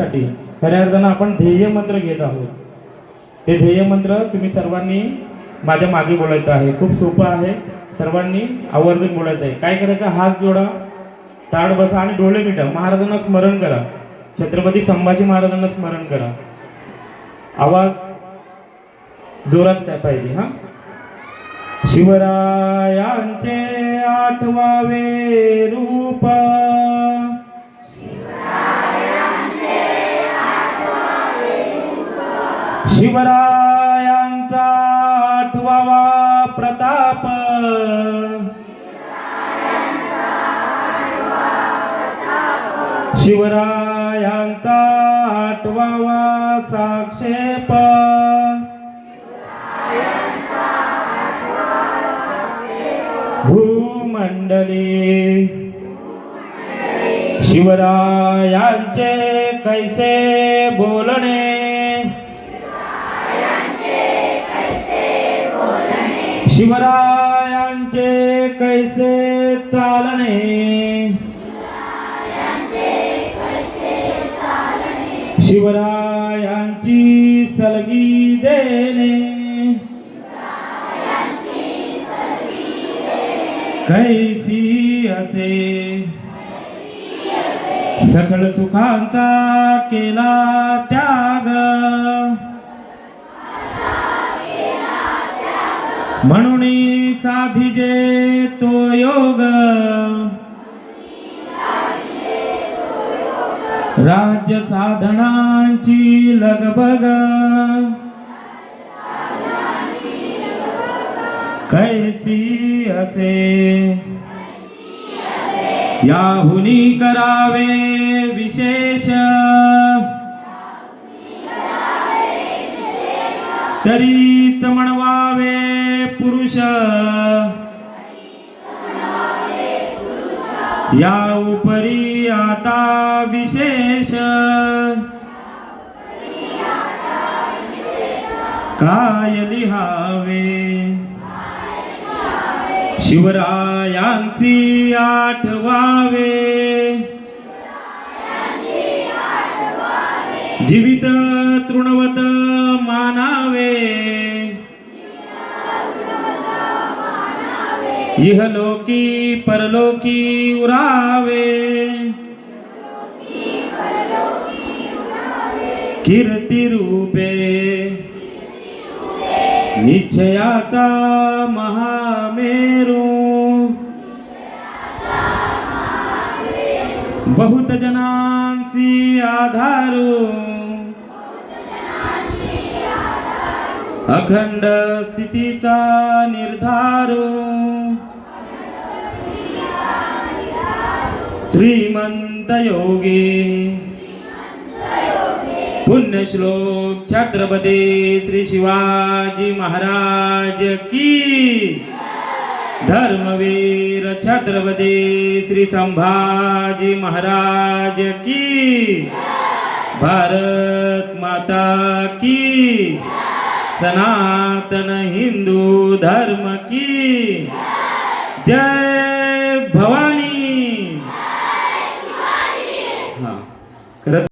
साठी खऱ्या अर्थानं आपण ध्येय मंत्र घेत आहोत. ते ध्येय मंत्र तुम्ही सर्वांनी माझ्या मागे बोलायचं आहे. खूप सोपं आहे. सर्वांनी आवर्जून बोलायचं आहे. काय करायचं, हात जोडा, ताड बसा आणि डोळे मिटा. महाराजांना स्मरण करा. छत्रपती संभाजी महाराजांना स्मरण करा. आवाज जोरात काय पाहिजे. हा, शिवरायांचे आठवावे रूप, शिवरायांचा आठवावा प्रताप, शिवरायांचा आठवावा साक्षेप, भूमंडली शिवरायांचे कैसे बोलणे, शिवरायांचे कैसे चालणे, शिवरायांची सलगी देणे, कैसी असे सकळ सुखांचा केला त्याग, म्हणून साधिजे तो योग, राज्य साधनांची लगबग, कैसी असे याहुनी करावे विशेष, तरीच म्हणवावे पुरुष, या उपरी आता विशेष, काय लिहावे, शिवरायांची आठवावे, जीवित तृणवत मानावे, इहलोकी परलोकी उरावे, कीर्ती रूपे निश्चयाचा महामेरू, बहुत जनांसी आधारू, अखंड स्थितीचा निर्धारू, श्रीमंत योगी पुण्यश्लोक छत्रपती श्री शिवाजी महाराज की, धर्मवीर छत्रपती श्री संभाजी महाराज की, भारत माता की, सनातन हिंदू धर्म की जय, भवानी